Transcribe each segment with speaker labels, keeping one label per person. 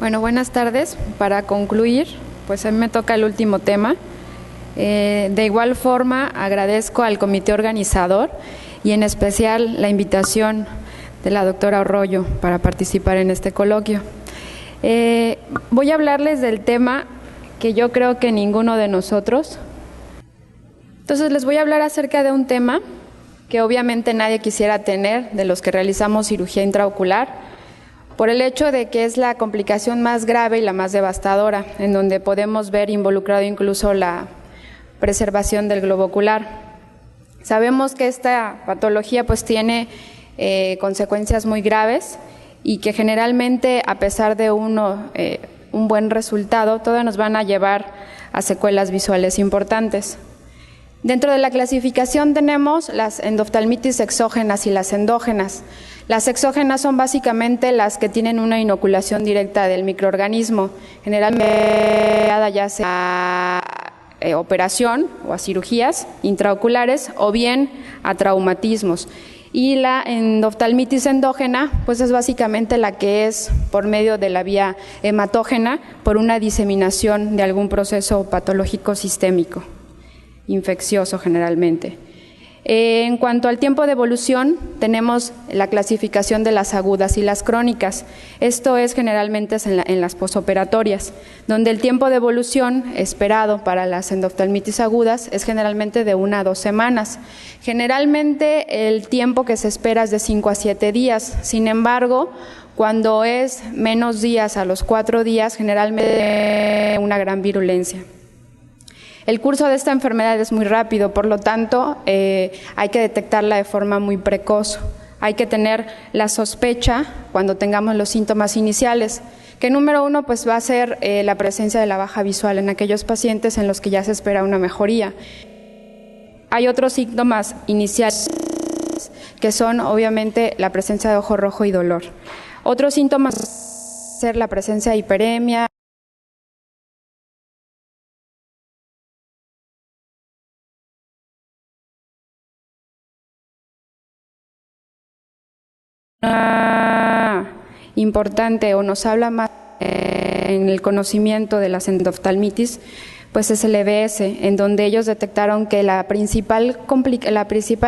Speaker 1: Bueno, buenas tardes. Para concluir, pues a mí me toca el último tema. De igual forma, agradezco al comité organizador y en especial la invitación de la doctora Arroyo para participar en este coloquio. Voy a hablarles del tema que yo creo que ninguno de nosotros. Entonces les voy a hablar acerca de un tema que obviamente nadie quisiera tener de los que realizamos cirugía intraocular, por el hecho de que es la complicación más grave y la más devastadora, en donde podemos ver involucrado incluso la preservación del globo ocular. Sabemos que esta patología pues tiene consecuencias muy graves y que generalmente, a pesar de un buen resultado, todas nos van a llevar a secuelas visuales importantes. Dentro de la clasificación tenemos las endoftalmitis exógenas y las endógenas. Las exógenas son básicamente las que tienen una inoculación directa del microorganismo, generalmente ya sea a operación o a cirugías intraoculares o bien a traumatismos. Y la endoftalmitis endógena, pues es básicamente la que es por medio de la vía hematógena por una diseminación de algún proceso patológico sistémico, infeccioso generalmente. En cuanto al tiempo de evolución, tenemos la clasificación de las agudas y las crónicas. Esto es generalmente en las posoperatorias, donde el tiempo de evolución esperado para las endoftalmitis agudas es generalmente de 1 a 2 semanas. Generalmente el tiempo que se espera es de 5 a 7 días. Sin embargo, cuando es menos días a los 4 días, generalmente una gran virulencia. El curso de esta enfermedad es muy rápido, por lo tanto, hay que detectarla de forma muy precoz. Hay que tener la sospecha cuando tengamos los síntomas iniciales, que número 1 pues va a ser la presencia de la baja visual en aquellos pacientes en los que ya se espera una mejoría. Hay otros síntomas iniciales que son obviamente la presencia de ojo rojo y dolor. Otros síntomas van a ser la presencia de hiperemia, importante o nos habla más en el conocimiento de las endoftalmitis, pues es el EBS, en donde ellos detectaron que la principal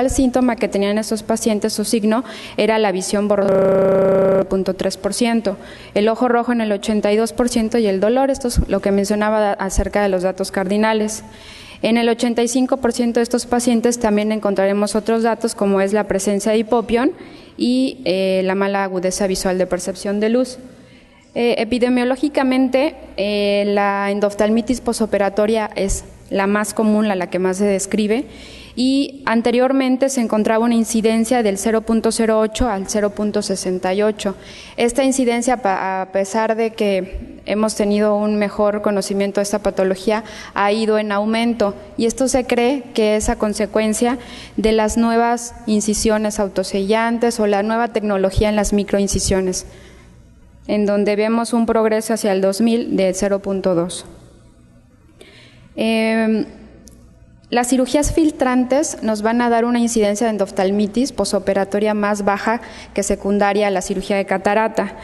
Speaker 1: síntoma que tenían esos pacientes o signo era la visión borrosa, 0.3%, el ojo rojo en el 82% y el dolor. Esto es lo que mencionaba acerca de los datos cardinales. En el 85% de estos pacientes también encontraremos otros datos como es la presencia de hipopión y la mala agudeza visual de percepción de luz. Epidemiológicamente, la endoftalmitis posoperatoria es la más común, la que más se describe, y anteriormente se encontraba una incidencia del 0.08 al 0.68. Esta incidencia, a pesar de que hemos tenido un mejor conocimiento de esta patología, ha ido en aumento, y esto se cree que es a consecuencia de las nuevas incisiones autosellantes o la nueva tecnología en las microincisiones, en donde vemos un progreso hacia el 2000 de 0.2. Las cirugías filtrantes nos van a dar una incidencia de endoftalmitis posoperatoria más baja que secundaria a la cirugía de catarata.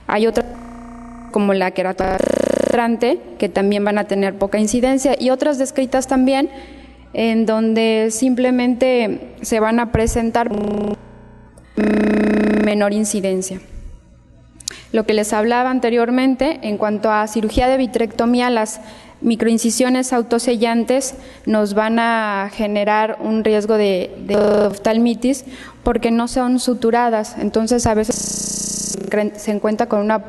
Speaker 1: Hay otras como la queratotrante que también van a tener poca incidencia y otras descritas también en donde simplemente se van a presentar menor incidencia. Lo que les hablaba anteriormente, en cuanto a cirugía de vitrectomía, las microincisiones autosellantes nos van a generar un riesgo de oftalmitis porque no son suturadas, entonces a veces se encuentra con una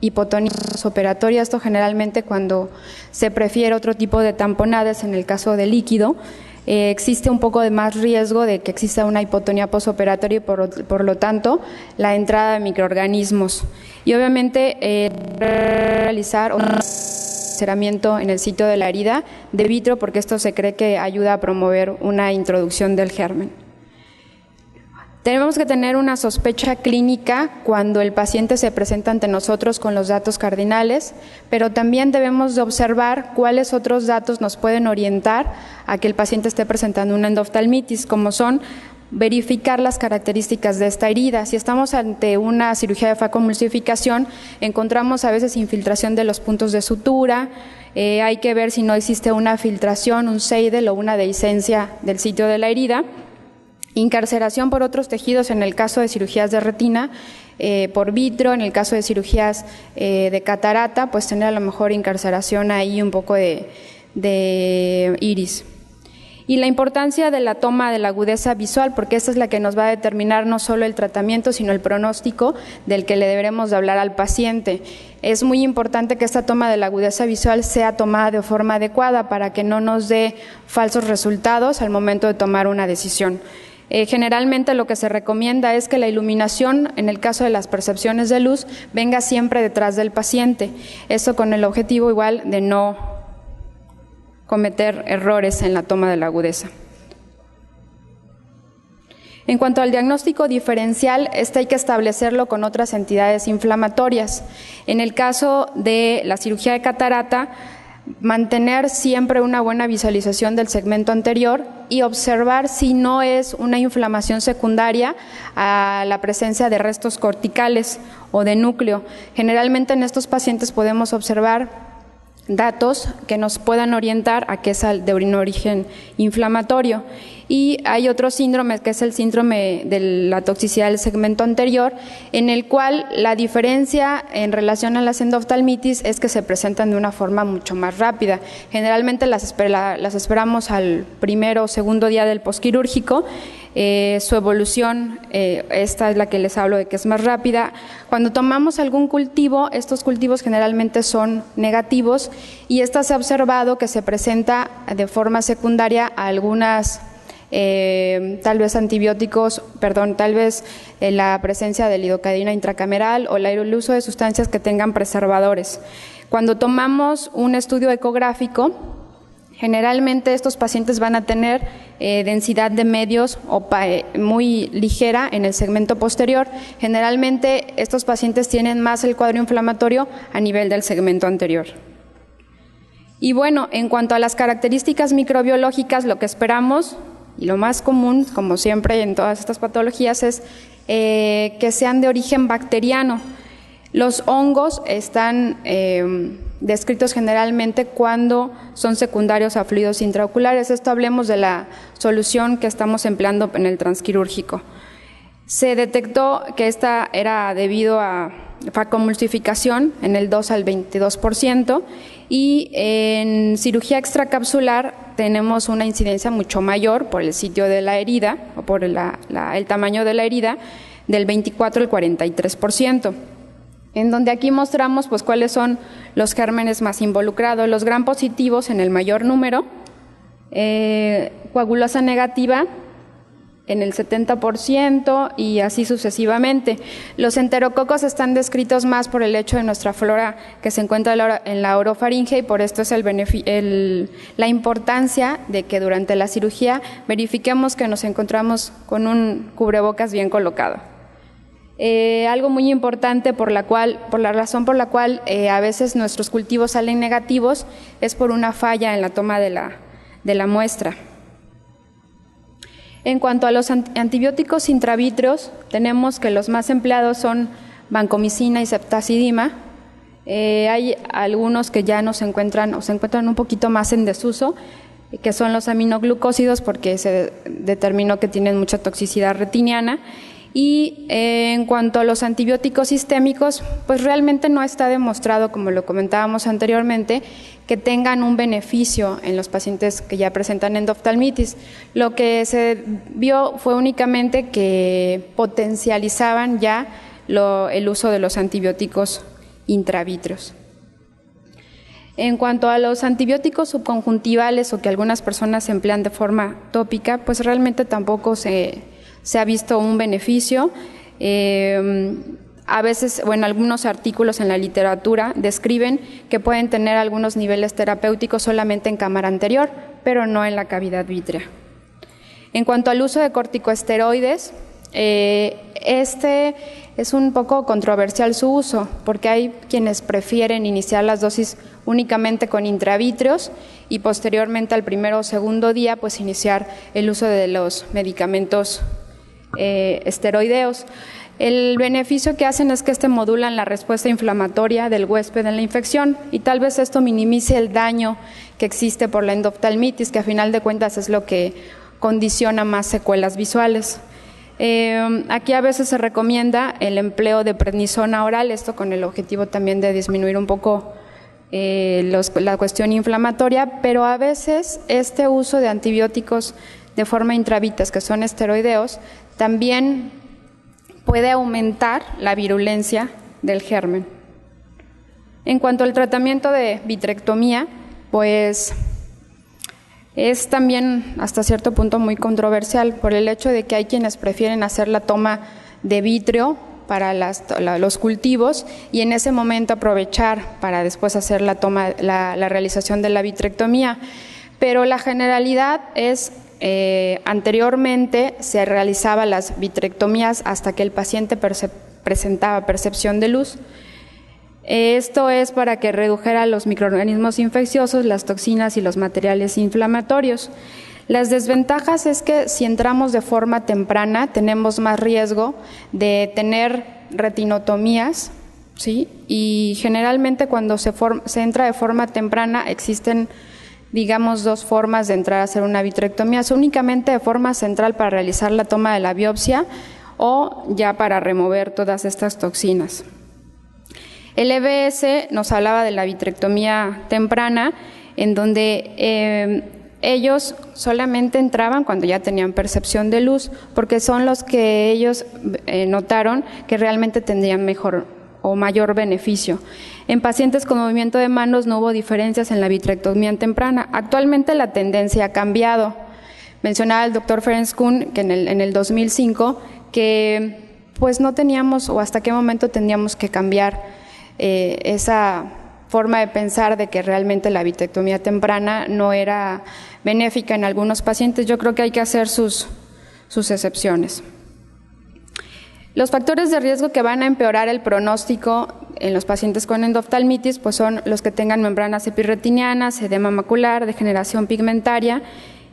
Speaker 1: hipotonía posoperatoria. Esto generalmente cuando se prefiere otro tipo de tamponadas, en el caso de líquido, existe un poco de más riesgo de que exista una hipotonía posoperatoria y por lo tanto la entrada de microorganismos. Y obviamente realizar un ceramiento en el sitio de la herida de vitro, porque esto se cree que ayuda a promover una introducción del germen. Tenemos que tener una sospecha clínica cuando el paciente se presenta ante nosotros con los datos cardinales, pero también debemos de observar cuáles otros datos nos pueden orientar a que el paciente esté presentando una endoftalmitis, como son verificar las características de esta herida. Si estamos ante una cirugía de facomulsificación, encontramos a veces infiltración de los puntos de sutura, hay que ver si no existe una filtración, un seidel o una dehiscencia del sitio de la herida, incarceración por otros tejidos en el caso de cirugías de retina, por vitro, en el caso de cirugías de catarata, pues tener a lo mejor incarceración ahí un poco de iris. Y la importancia de la toma de la agudeza visual, porque esta es la que nos va a determinar no solo el tratamiento, sino el pronóstico del que le deberemos de hablar al paciente. Es muy importante que esta toma de la agudeza visual sea tomada de forma adecuada para que no nos dé falsos resultados al momento de tomar una decisión. Generalmente lo que se recomienda es que la iluminación, en el caso de las percepciones de luz, venga siempre detrás del paciente. Esto con el objetivo igual de no cometer errores en la toma de la agudeza. En cuanto al diagnóstico diferencial, este hay que establecerlo con otras entidades inflamatorias. En el caso de la cirugía de catarata, mantener siempre una buena visualización del segmento anterior y observar si no es una inflamación secundaria a la presencia de restos corticales o de núcleo. Generalmente en estos pacientes podemos observar datos que nos puedan orientar a que es de un origen inflamatorio. Y hay otro síndrome que es el síndrome de la toxicidad del segmento anterior, en el cual la diferencia en relación a las endoftalmitis es que se presentan de una forma mucho más rápida. Generalmente las esperamos al primero o segundo día del posquirúrgico. Su evolución, esta es la que les hablo de que es más rápida. Cuando tomamos algún cultivo, estos cultivos generalmente son negativos y esta se ha observado que se presenta de forma secundaria a algunas tal vez antibióticos, tal vez la presencia de lidocaína intracameral o el uso de sustancias que tengan preservadores. Cuando tomamos un estudio ecográfico, generalmente estos pacientes van a tener densidad de medios muy ligera en el segmento posterior. Generalmente estos pacientes tienen más el cuadro inflamatorio a nivel del segmento anterior. Y bueno, en cuanto a las características microbiológicas, lo que esperamos y lo más común, como siempre en todas estas patologías, es que sean de origen bacteriano. Los hongos están descritos generalmente cuando son secundarios a fluidos intraoculares. Esto hablemos de la solución que estamos empleando en el transquirúrgico. Se detectó que esta era debido a facomulsificación en el 2 al 22% y en cirugía extracapsular tenemos una incidencia mucho mayor por el sitio de la herida o por el tamaño de la herida del 24 al 43%. En donde aquí mostramos pues cuáles son los gérmenes más involucrados, los gram positivos en el mayor número, coagulosa negativa en el 70% y así sucesivamente. Los enterococos están descritos más por el hecho de nuestra flora que se encuentra en la orofaringe y por esto es la importancia de que durante la cirugía verifiquemos que nos encontramos con un cubrebocas bien colocado. Algo muy importante por la razón por la cual a veces nuestros cultivos salen negativos es por una falla en la toma de la muestra. En cuanto a los antibióticos intravítreos, tenemos que los más empleados son vancomicina y ceftazidima. Hay algunos que ya se encuentran un poquito más en desuso, que son los aminoglucósidos porque se determinó que tienen mucha toxicidad retiniana. Y en cuanto a los antibióticos sistémicos, pues realmente no está demostrado, como lo comentábamos anteriormente, que tengan un beneficio en los pacientes que ya presentan endoftalmitis. Lo que se vio fue únicamente que potencializaban ya el uso de los antibióticos intravítreos. En cuanto a los antibióticos subconjuntivales o que algunas personas emplean de forma tópica, pues realmente tampoco se ha visto un beneficio. A veces, o en algunos artículos en la literatura, describen que pueden tener algunos niveles terapéuticos solamente en cámara anterior, pero no en la cavidad vítrea. En cuanto al uso de corticosteroides, este es un poco controversial su uso, porque hay quienes prefieren iniciar las dosis únicamente con intravítreos y posteriormente al primero o segundo día, pues iniciar el uso de los medicamentos esteroideos. El beneficio que hacen es que modulan la respuesta inflamatoria del huésped en la infección y tal vez esto minimice el daño que existe por la endoftalmitis, que a final de cuentas es lo que condiciona más secuelas visuales. Aquí a veces se recomienda el empleo de prednisona oral, esto con el objetivo también de disminuir un poco la cuestión inflamatoria, pero a veces este uso de antibióticos de forma intravítrea, que son esteroideos, también puede aumentar la virulencia del germen. En cuanto al tratamiento de vitrectomía, pues es también hasta cierto punto muy controversial por el hecho de que hay quienes prefieren hacer la toma de vítreo para los cultivos y en ese momento aprovechar para después hacer la realización de la vitrectomía. Pero la generalidad es anteriormente se realizaba las vitrectomías hasta que el paciente presentaba percepción de luz. Esto es para que redujera los microorganismos infecciosos, las toxinas y los materiales inflamatorios. Las desventajas es que si entramos de forma temprana tenemos más riesgo de tener retinotomías, ¿sí? Y generalmente cuando se entra de forma temprana existen, digamos, dos formas de entrar a hacer una vitrectomía, únicamente de forma central para realizar la toma de la biopsia o ya para remover todas estas toxinas. El EBS nos hablaba de la vitrectomía temprana, en donde ellos solamente entraban cuando ya tenían percepción de luz, porque son los que ellos notaron que realmente tendrían mejor o mayor beneficio. En pacientes con movimiento de manos no hubo diferencias en la vitrectomía temprana. Actualmente la tendencia ha cambiado. Mencionaba el doctor Ferenc Kuhn que en el 2005 que pues no teníamos o hasta qué momento tendríamos que cambiar esa forma de pensar de que realmente la vitrectomía temprana no era benéfica en algunos pacientes. Yo creo que hay que hacer sus excepciones. Los factores de riesgo que van a empeorar el pronóstico en los pacientes con endoftalmitis pues son los que tengan membranas epirretinianas, edema macular, degeneración pigmentaria,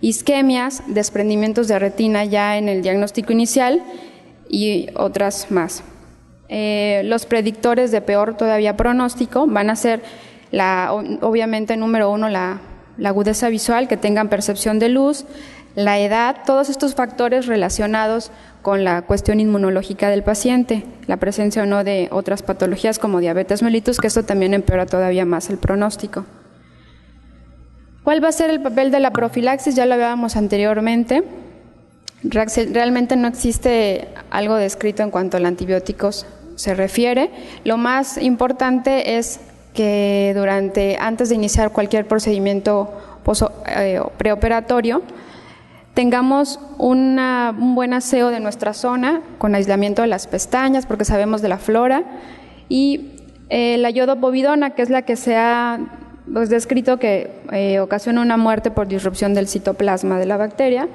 Speaker 1: isquemias, desprendimientos de retina ya en el diagnóstico inicial y otras más. Los predictores de peor todavía pronóstico van a ser obviamente número uno la agudeza visual, que tengan percepción de luz, la edad, todos estos factores relacionados con la cuestión inmunológica del paciente, la presencia o no de otras patologías como diabetes mellitus, que esto también empeora todavía más el pronóstico. ¿Cuál va a ser el papel de la profilaxis? Ya lo hablábamos anteriormente. Realmente no existe algo descrito en cuanto a los antibióticos se refiere. Lo más importante es que antes de iniciar cualquier procedimiento preoperatorio, tengamos un buen aseo de nuestra zona con aislamiento de las pestañas, porque sabemos de la flora, y la iodopovidona, que es la que se ha descrito que ocasiona una muerte por disrupción del citoplasma de la bacteria.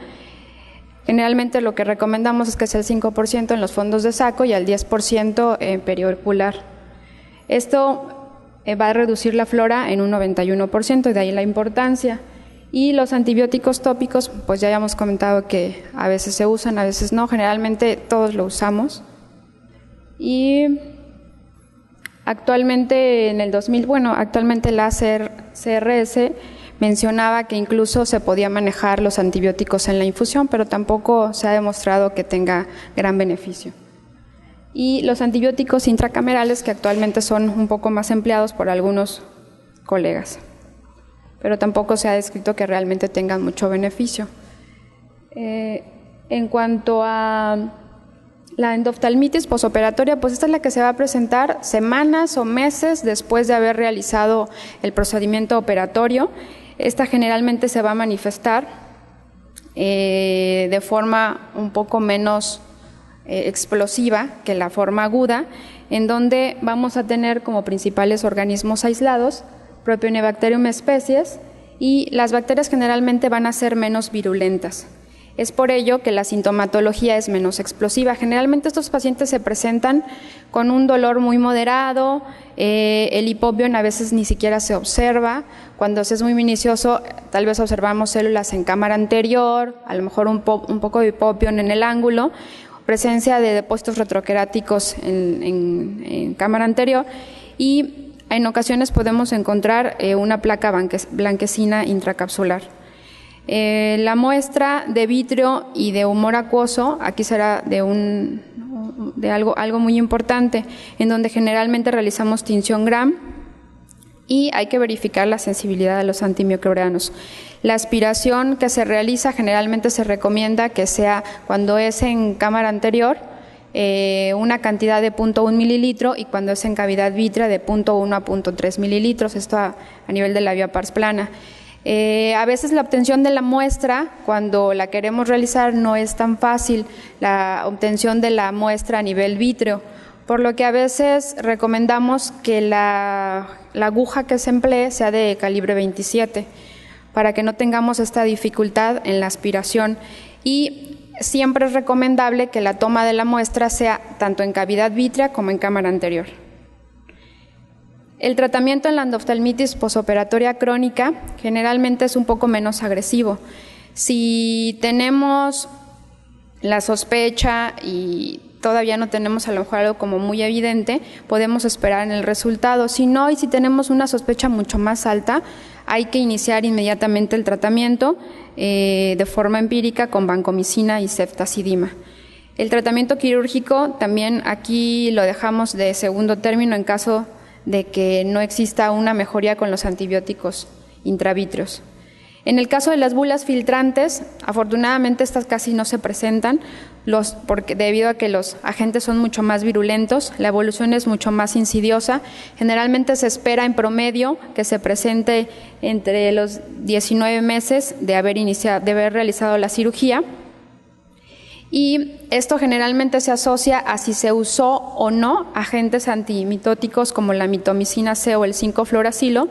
Speaker 1: Generalmente lo que recomendamos es que sea el 5% en los fondos de saco y el 10% en periocular. Esto va a reducir la flora en un 91%, y de ahí la importancia. Y los antibióticos tópicos, pues ya habíamos comentado que a veces se usan, a veces no, generalmente todos lo usamos. Y actualmente actualmente la CRS mencionaba que incluso se podía manejar los antibióticos en la infusión, pero tampoco se ha demostrado que tenga gran beneficio. Y los antibióticos intracamerales, que actualmente son un poco más empleados por algunos colegas, pero tampoco se ha descrito que realmente tengan mucho beneficio. En cuanto a la endoftalmitis posoperatoria, pues esta es la que se va a presentar semanas o meses después de haber realizado el procedimiento operatorio. Esta generalmente se va a manifestar de forma un poco menos explosiva que la forma aguda, en donde vamos a tener como principales organismos aislados Propionibacterium species, y las bacterias generalmente van a ser menos virulentas. Es por ello que la sintomatología es menos explosiva. Generalmente estos pacientes se presentan con un dolor muy moderado, el hipopion a veces ni siquiera se observa. Cuando es muy minucioso, tal vez observamos células en cámara anterior, a lo mejor un poco de hipopion en el ángulo, presencia de depósitos retroqueráticos en cámara anterior y en ocasiones podemos encontrar una placa blanquecina intracapsular. La muestra de vítreo y de humor acuoso, aquí será de algo muy importante, en donde generalmente realizamos tinción Gram y hay que verificar la sensibilidad de los antimicrobianos. La aspiración que se realiza generalmente se recomienda que sea cuando es en cámara anterior, una cantidad de 0.1 mililitro y cuando es en cavidad vítrea de 0.1 a 0.3 mililitros, esto a nivel de la vía pars plana. A veces la obtención de la muestra, cuando la queremos realizar, no es tan fácil la obtención de la muestra a nivel vítreo, por lo que a veces recomendamos que la aguja que se emplee sea de calibre 27, para que no tengamos esta dificultad en la aspiración, y siempre es recomendable que la toma de la muestra sea tanto en cavidad vítrea como en cámara anterior. El tratamiento en la endoftalmitis posoperatoria crónica generalmente es un poco menos agresivo. Si tenemos la sospecha y todavía no tenemos a lo mejor algo como muy evidente, podemos esperar en el resultado. Si no, y si tenemos una sospecha mucho más alta, hay que iniciar inmediatamente el tratamiento de forma empírica con vancomicina y ceftazidima. El tratamiento quirúrgico también aquí lo dejamos de segundo término en caso de que no exista una mejoría con los antibióticos intravítreos. En el caso de las bulas filtrantes, afortunadamente estas casi no se presentan, debido a que los agentes son mucho más virulentos, la evolución es mucho más insidiosa. Generalmente se espera en promedio que se presente entre los 19 meses de haber realizado la cirugía. Y esto generalmente se asocia a si se usó o no agentes antimitóticos como la mitomicina C o el 5-fluoracilo,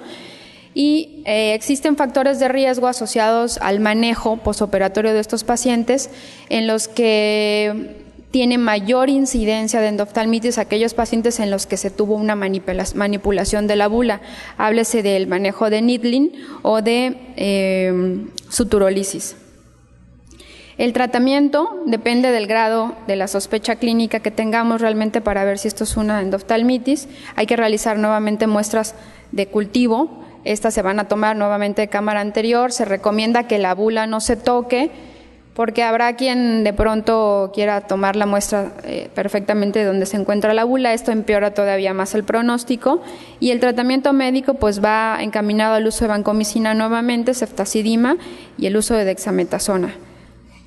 Speaker 1: y existen factores de riesgo asociados al manejo posoperatorio de estos pacientes en los que tiene mayor incidencia de endoftalmitis aquellos pacientes en los que se tuvo una manipulación de la bula, háblese del manejo de needling o de suturólisis. El tratamiento depende del grado de la sospecha clínica que tengamos realmente para ver si esto es una endoftalmitis. Hay que realizar nuevamente muestras de cultivo. Estas se van a tomar nuevamente de cámara anterior. Se recomienda que la bula no se toque porque habrá quien de pronto quiera tomar la muestra perfectamente de donde se encuentra la bula. Esto empeora todavía más el pronóstico y el tratamiento médico pues va encaminado al uso de vancomicina nuevamente, ceftazidima y el uso de dexametasona.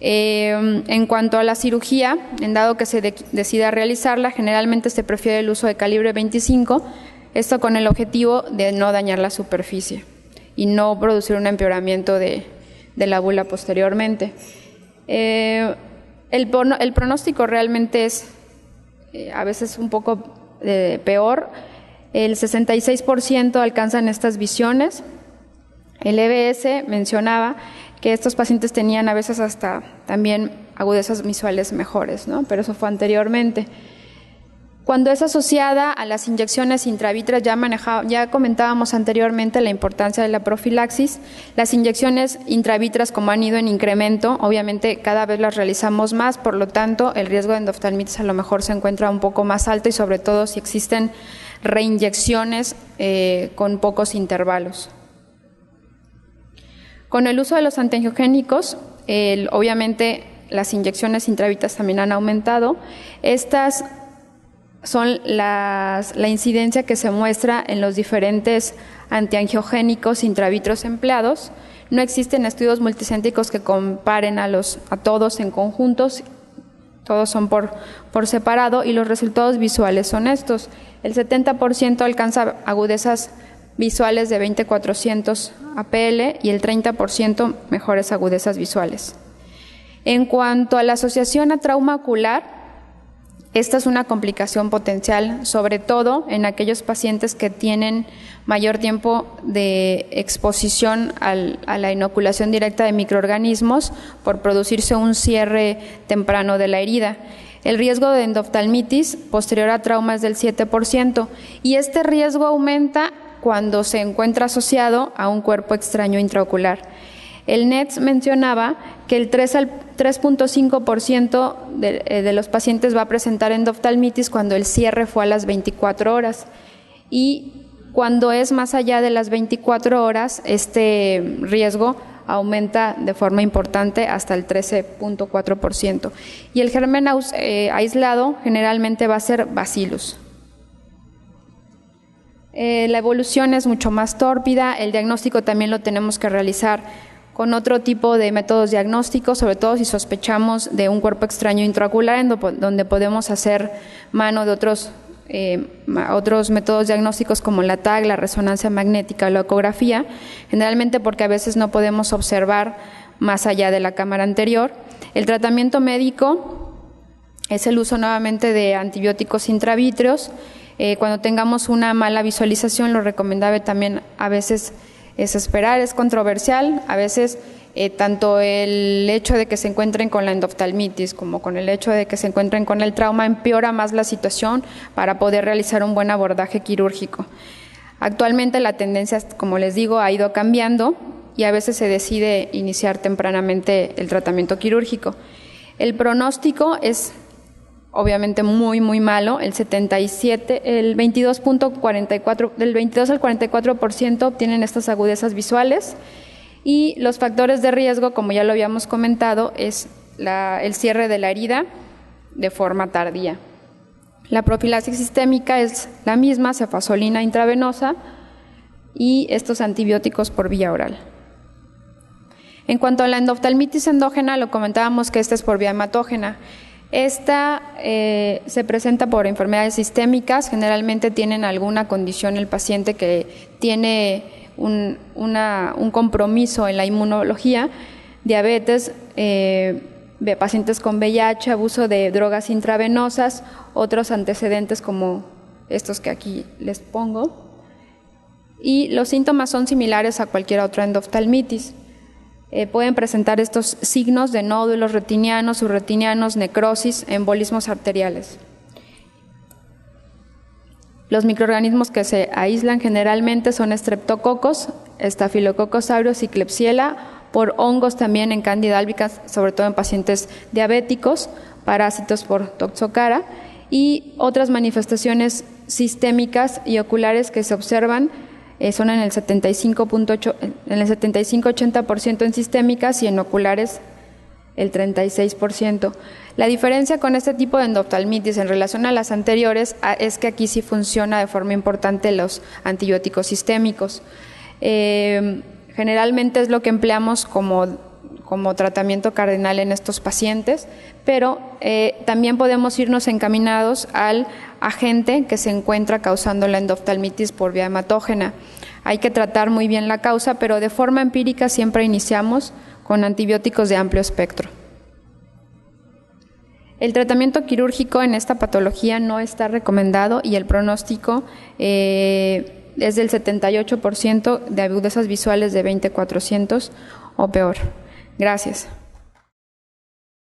Speaker 1: En cuanto a la cirugía, en dado que se decida realizarla, generalmente se prefiere el uso de calibre 25, esto con el objetivo de no dañar la superficie y no producir un empeoramiento de la bula posteriormente. El pronóstico realmente es a veces un poco peor. El 66% alcanzan estas visiones. El EBS mencionaba que estos pacientes tenían a veces hasta también agudezas visuales mejores, ¿no? Pero eso fue anteriormente. Cuando es asociada a las inyecciones intravítreas, ya comentábamos anteriormente la importancia de la profilaxis. Las inyecciones intravítreas, como han ido en incremento, obviamente cada vez las realizamos más, por lo tanto el riesgo de endoftalmitis a lo mejor se encuentra un poco más alto y sobre todo si existen reinyecciones con pocos intervalos. Con el uso de los antiangiogénicos, obviamente las inyecciones intravítreas también han aumentado. Estas son la incidencia que se muestra en los diferentes antiangiogénicos intravítreos empleados. No existen estudios multicéntricos que comparen a todos en conjuntos, todos son por separado y los resultados visuales son estos. El 70% alcanza agudezas visuales de 20-400 APL y el 30% mejores agudezas visuales. En cuanto a la asociación a trauma ocular, esta es una complicación potencial, sobre todo en aquellos pacientes que tienen mayor tiempo de exposición a la inoculación directa de microorganismos por producirse un cierre temprano de la herida. El riesgo de endoftalmitis posterior a trauma es del 7% y este riesgo aumenta cuando se encuentra asociado a un cuerpo extraño intraocular. El NETS mencionaba que el 3 al 3.5% de los pacientes va a presentar endoftalmitis cuando el cierre fue a las 24 horas y cuando es más allá de las 24 horas, este riesgo aumenta de forma importante hasta el 13.4%. Y el germen aislado generalmente va a ser Bacillus. La evolución es mucho más tórpida, el diagnóstico también lo tenemos que realizar con otro tipo de métodos diagnósticos, sobre todo si sospechamos de un cuerpo extraño intraocular, donde podemos hacer mano de otros métodos diagnósticos como la TAC, la resonancia magnética o la ecografía, generalmente porque a veces no podemos observar más allá de la cámara anterior. El tratamiento médico es el uso nuevamente de antibióticos intravítreos. Cuando tengamos una mala visualización, lo recomendable también a veces es esperar, es controversial, a veces tanto el hecho de que se encuentren con la endoftalmitis como con el hecho de que se encuentren con el trauma empeora más la situación para poder realizar un buen abordaje quirúrgico. Actualmente la tendencia, como les digo, ha ido cambiando y a veces se decide iniciar tempranamente el tratamiento quirúrgico. El pronóstico es obviamente muy malo, el 22.44, del 22 al 44% obtienen estas agudezas visuales y los factores de riesgo, como ya lo habíamos comentado, es el cierre de la herida de forma tardía. La profilaxis sistémica es la misma, cefazolina intravenosa y estos antibióticos por vía oral. En cuanto a la endoftalmitis endógena, lo comentábamos que esta es por vía hematógena. Esta se presenta por enfermedades sistémicas, generalmente tienen alguna condición el paciente que tiene un compromiso en la inmunología, diabetes, pacientes con VIH, abuso de drogas intravenosas, otros antecedentes como estos que aquí les pongo. Y los síntomas son similares a cualquier otra endoftalmitis. Pueden presentar estos signos de nódulos retinianos, subretinianos, necrosis, embolismos arteriales. Los microorganismos que se aíslan generalmente son estreptococos, estafilococcus aureus y Klebsiella, por hongos también en Candida albicans, sobre todo en pacientes diabéticos, parásitos por Toxocara y otras manifestaciones sistémicas y oculares que se observan son en el 75-80% en sistémicas y en oculares el 36%. La diferencia con este tipo de endoftalmitis en relación a las anteriores es que aquí sí funciona de forma importante los antibióticos sistémicos. Generalmente es lo que empleamos como tratamiento cardinal en estos pacientes, pero también podemos irnos encaminados al agente que se encuentra causando la endoftalmitis por vía hematógena. Hay que tratar muy bien la causa, pero de forma empírica siempre iniciamos con antibióticos de amplio espectro. El tratamiento quirúrgico en esta patología no está recomendado y el pronóstico es del 78% de agudezas visuales de 20/400 o peor. Gracias.